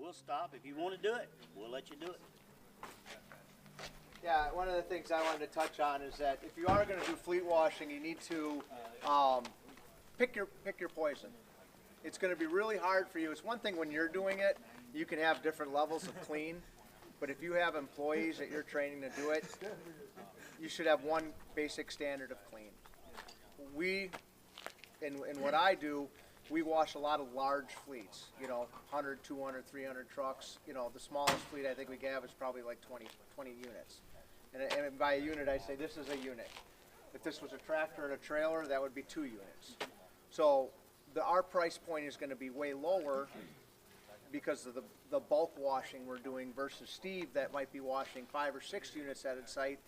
we'll stop. If you want to do it, we'll let you do it. Yeah, one of the things I wanted to touch on is that if you are going to do fleet washing, you need to pick your poison. It's going to be really hard for you. It's one thing when you're doing it, you can have different levels of clean, but if you have employees that you're training to do it, you should have one basic standard of clean. In what I do, we wash a lot of large fleets, 100, 200, 300 trucks. The smallest fleet I think we have is probably like 20 units. And by a unit, I say this is a unit. If this was a tractor and a trailer, that would be 2 units. So our price point is going to be way lower because of the bulk washing we're doing versus Steve that might be washing 5 or 6 units at a site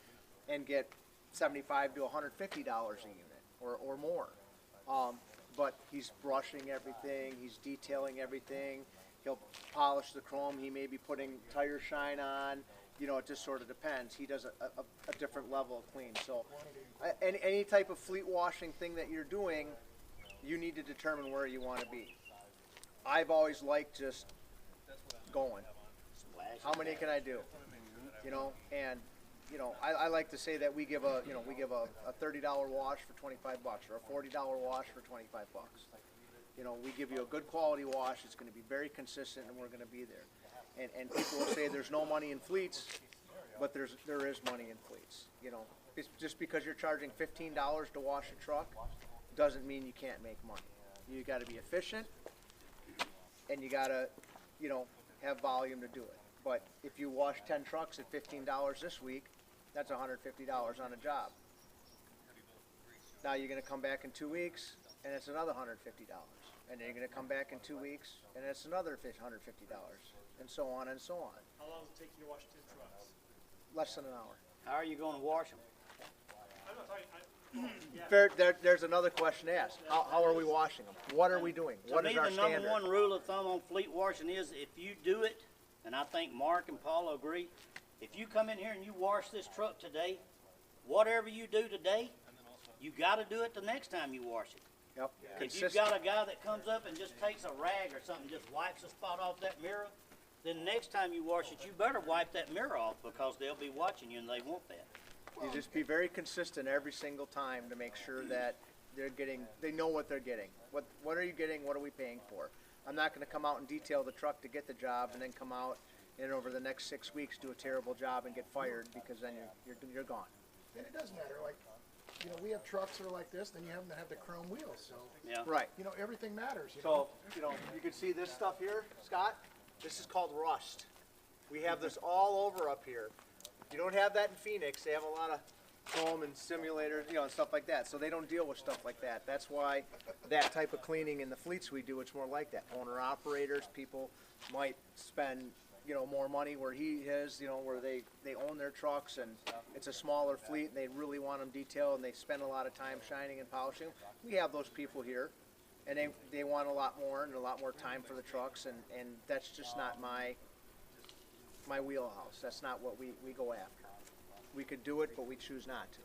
and get $75 to $150 a unit or more. But he's brushing everything, he's detailing everything, he'll polish the chrome, he may be putting tire shine on, it just sort of depends. He does a different level of clean. So any type of fleet washing thing that you're doing, you need to determine where you want to be. I've always liked just going. How many can I do? And I like to say that we give a $30 wash for $25 or a $40 wash for $25. We give you a good quality wash. It's going to be very consistent, and we're going to be there. And people will say there's no money in fleets, but there is money in fleets. It's just because you're charging $15 to wash a truck doesn't mean you can't make money. You got to be efficient, and you got to have volume to do it. But if you wash 10 trucks at $15 this week, that's $150 on a job. Now you're going to come back in 2 weeks, and it's another $150. And then you're going to come back in 2 weeks, and it's another $150, and so on and so on. How long does it take you to wash 10 trucks? Less than an hour. How are you going to wash them? I'm not talking. There's another question asked. How are we washing them? What are we doing? What is our standard? To me, the number one rule of thumb on fleet washing is if you do it, and I think Mark and Paul agree, if you come in here and you wash this truck today, whatever you do today, you got to do it the next time you wash it. Yep. If you've got a guy that comes up and just takes a rag or something, just wipes a spot off that mirror, then next time you wash it, you better wipe that mirror off because they'll be watching you and they want that. You just be very consistent every single time to make sure that they know what they're getting. What are you getting? What are we paying for? I'm not going to come out and detail the truck to get the job and then come out and over the next 6 weeks do a terrible job and get fired because then you're gone. And it does matter. Like, we have trucks that are like this, then you happen to have the chrome wheels. So, yeah. Right. Everything matters. So, you can see this stuff here, Scott. This is called rust. We have this all over up here. You don't have that in Phoenix. They have a lot of chrome and simulators, and stuff like that. So they don't deal with stuff like that. That's why that type of cleaning in the fleets we do, it's more like that. Owner-operators, people might spend, more money where he is, where they own their trucks and it's a smaller fleet and they really want them detailed and they spend a lot of time shining and polishing. We have those people here and they want a lot more and a lot more time for the trucks and that's just not my wheelhouse. That's not what we go after. We could do it, but we choose not to.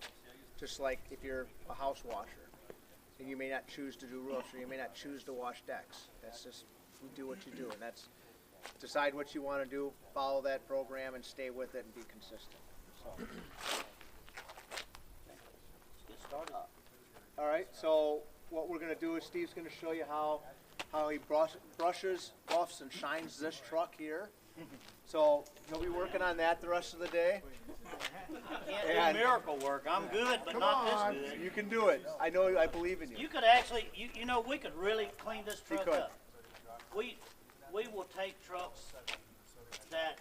Just like if you're a house washer, and you may not choose to do roofs, or you may not choose to wash decks. That's just, you do what you do, and that's, decide what you want to do, follow that program, and stay with it, and be consistent. So. Let's get started. All right, so what we're going to do is Steve's going to show you how he brushes, buffs, and shines this truck here. So he'll be working on that the rest of the day. Can't do miracle work. I'm good, but not this good. You can do it. I believe in you. You could actually, we could really clean this truck up. We will take trucks that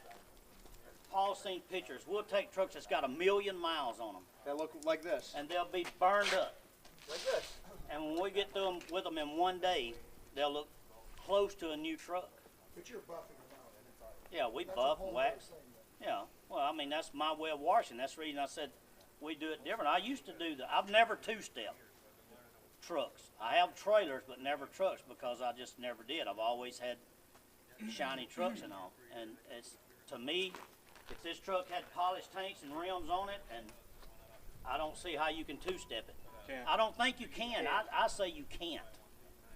Paul's seen pictures. We'll take trucks that's got 1 million miles on them. That look like this. And they'll be burned up. Like this. And when we get through with them in one day, they'll look close to a new truck. But you're buffing them out. Yeah, we buff and wax. Yeah, well, I mean, that's my way of washing. That's the reason I said we do it different. I used to do that. I've never two-step trucks. I have trailers, but never trucks because I just never did. I've always had shiny trucks and all. And it's, to me, if this truck had polished tanks and rims on it, and I don't see how you can two-step it. I don't think you can. I say you can't.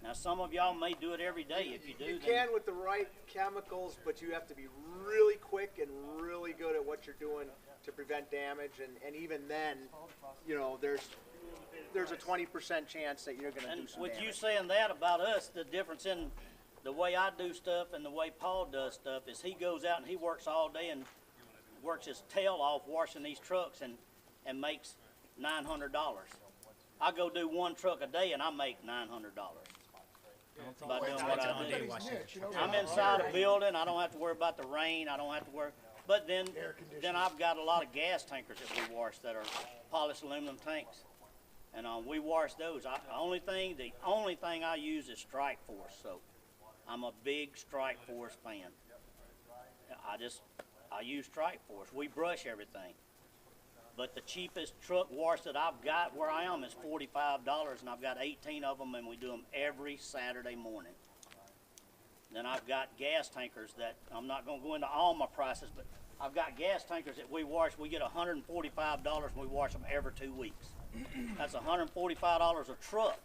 Now, some of y'all may do it every day. If you do, You then can with the right chemicals, but you have to be really quick and really good at what you're doing to prevent damage. And even then, you know, there's a 20% chance that you're going to do and some with damage. you saying that about us, the difference in the way I do stuff and the way Paul does stuff is he goes out and he works all day and works his tail off washing these trucks and makes $900. I go do one truck a day and I make $900 by doing what I do. Everybody's niche, you know, I'm inside a building. I don't have to worry about the rain. I don't have to worry. But then I've got a lot of gas tankers that we wash that are polished aluminum tanks, and we wash those. The only thing I use is Strike Force. So I'm a big Strike Force fan. I use Strike Force. We brush everything. But the cheapest truck wash that I've got where I am is $45, and I've got 18 of them, and we do them every Saturday morning. Then I've got gas tankers that, I'm not going to go into all my prices, but I've got gas tankers that we wash. We get $145, and we wash them every 2 weeks. That's $145 a truck.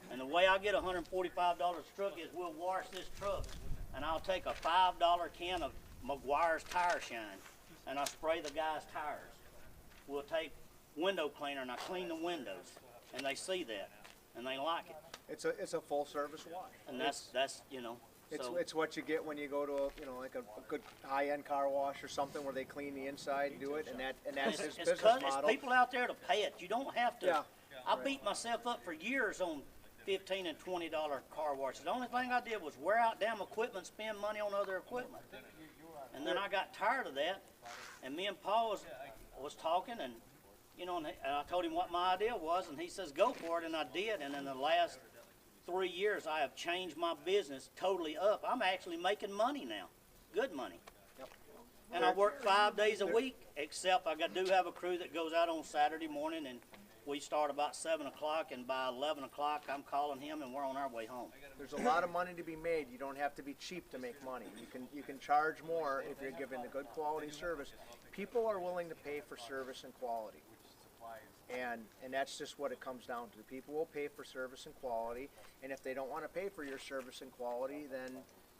And the way I get $145 a truck is we'll wash this truck, and I'll take a $5 can of Meguiar's Tire Shine, and I spray the guy's tires. We'll take window cleaner, and I clean the windows, and they see that, and they like it. It's a full service wash. And that's you know. So It's what you get when you go to like a good high-end car wash or something where they clean the inside and do it, and that's his business it's model. people out there to pay it. You don't have to. Yeah. I beat myself up for years on $15 and $20 car washes. The only thing I did was wear out damn equipment, spend money on other equipment, and then I got tired of that. And me and Paul was talking, and you know, and I told him what my idea was, and he says go for it, and I did. And in the last 3 years, I have changed my business totally up. I'm actually making money now, good money. Yep. And I work 5 days a week, except I do have a crew that goes out on Saturday morning, and we start about 7 o'clock, and by 11 o'clock, I'm calling him, and we're on our way home. There's a lot of money to be made. You don't have to be cheap to make money. You can charge more if you're giving a good quality service. People are willing to pay for service and quality. And that's just what it comes down to. People will pay for service and quality, and if they don't want to pay for your service and quality, then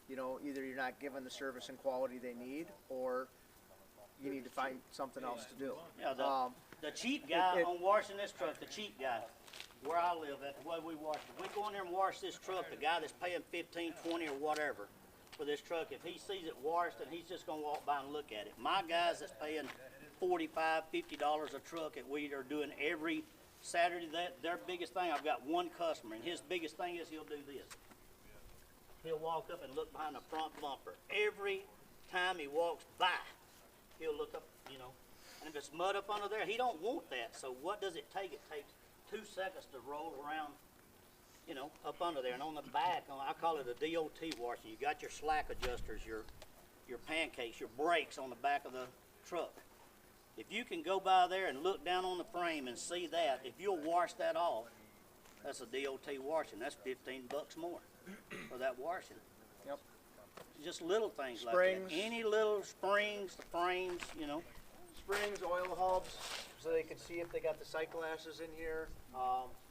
you know, either you're not giving the service and quality they need, or you need to find something else to do. Yeah, the cheap guy on washing this truck, the cheap guy, where I live at, the way we wash it, we go in there and wash this truck, the guy that's paying 15, 20 or whatever for this truck, if he sees it washed, then he's just gonna walk by and look at it. My guys that's paying $45, $50 a truck that we are doing every Saturday, their biggest thing, I've got one customer, and his biggest thing is he'll do this. He'll walk up and look behind the front bumper. Every time he walks by, he'll look up, you know, and if it's mud up under there, he don't want that. So what does it take? It takes 2 seconds to roll around, you know, up under there. And on the back, I call it a DOT washer. You got your slack adjusters, your pancakes, your brakes on the back of the truck. If you can go by there and look down on the frame and see that, if you'll wash that off, that's a DOT washing. That's $15 more for that washing. Yep. Just little things Springs. like that. Any little springs, the frames, you know. Springs, oil hubs, so they can see if they got the sight glasses in here.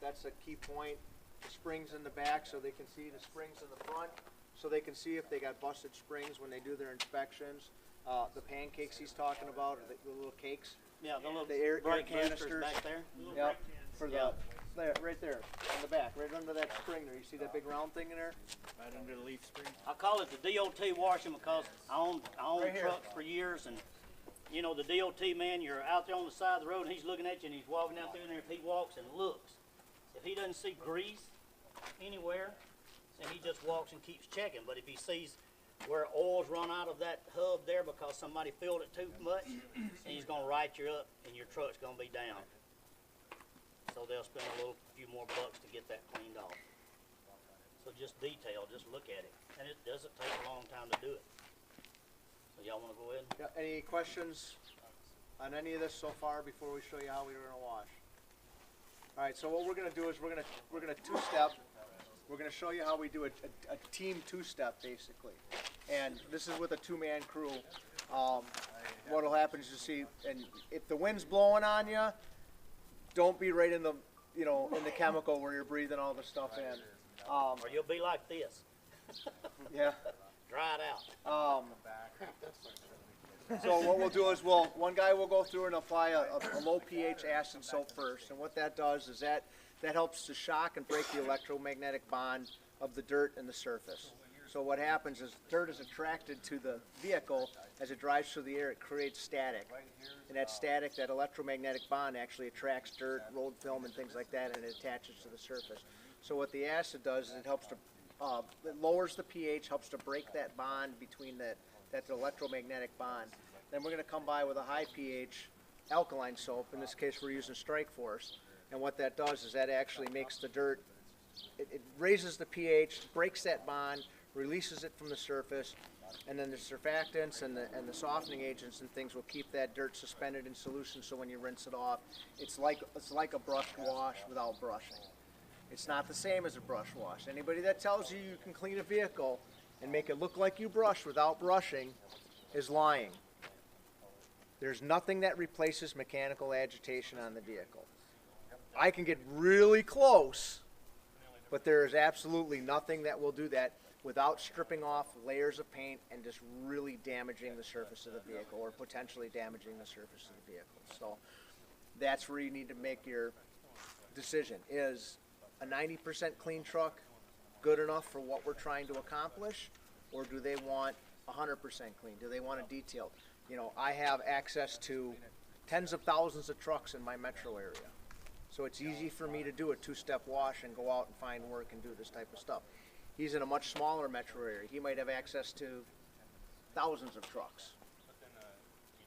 That's a key point. The springs in the back, so they can see the springs in the front, so they can see if they got busted springs when they do their inspections. The pancakes he's talking about, or the little cakes. Yeah, the little The air brake boosters canisters. back there. Yep. For Yeah. there, right there, on the back, right under that spring there. You see that big round thing in there? Right under the leaf spring. I call it the DOT washing because I own Right here. trucks for years, and you know the DOT man, you're out there on the side of the road and he's looking at you and he's walking out there, and if he walks and looks, if he doesn't see grease anywhere, then he just walks and keeps checking. But if he sees where oil's run out of that hub there because somebody filled it too much, and he's gonna write you up and your truck's gonna be down. So they'll spend a few more bucks to get that cleaned off. So just detail, just look at it. And it doesn't take a long time to do it. So y'all wanna go ahead? Yeah, any questions on any of this so far before we show you how we're gonna wash? All right, so what we're gonna do is we're gonna two-step. We're gonna show you how we do a team two-step basically, and this is with a two-man crew. What'll happen is you see, and if the wind's blowing on you, don't be right in the you know, in the chemical where you're breathing all the stuff in. Or you'll be like this, Yeah. dry it out. So what we'll do is one guy will go through and apply a low pH acid soap first, and what that does is that helps to shock and break the electromagnetic bond of the dirt and the surface. So what happens is dirt is attracted to the vehicle as it drives through the air. It creates static, and that static, that electromagnetic bond, actually attracts dirt, road film, and things like that, and it attaches to the surface. So what the acid does is it helps to it lowers the pH, helps to break that bond between that electromagnetic bond. Then we're going to come by with a high pH alkaline soap. In this case, we're using Strike Force, and what that does is that actually makes the dirt. It raises the pH, breaks that bond, releases it from the surface, and then the surfactants and the softening agents and things will keep that dirt suspended in solution. So when you rinse it off, it's like a brush wash without brushing. It's not the same as a brush wash. Anybody that tells you you can clean a vehicle and make it look like you brush without brushing is lying. There's nothing that replaces mechanical agitation on the vehicle. I can get really close, but there is absolutely nothing that will do that without stripping off layers of paint and just really damaging the surface of the vehicle or potentially damaging the surface of the vehicle. So that's where you need to make your decision. Is a 90% clean truck good enough for what we're trying to accomplish, or do they want 100% clean? Do they want a detailed? You know, I have access to tens of thousands of trucks in my metro area. So it's easy for me to do a two-step wash and go out and find work and do this type of stuff. He's in a much smaller metro area. He might have access to thousands of trucks.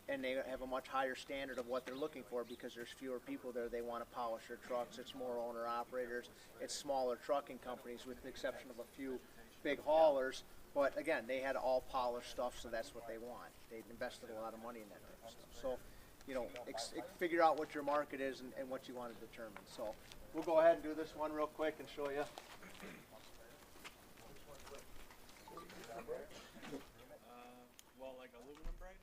And they have a much higher standard of what they're looking for because there's fewer people there. They want to polish their trucks. It's more owner-operators. It's smaller trucking companies with the exception of a few big haulers. But again, they had all polished stuff, so that's what they want. They invested a lot of money in that type of stuff. So, you know, figure out what your market is and what you want to determine. So we'll go ahead and do this one real quick and show you. Well, like aluminum braid?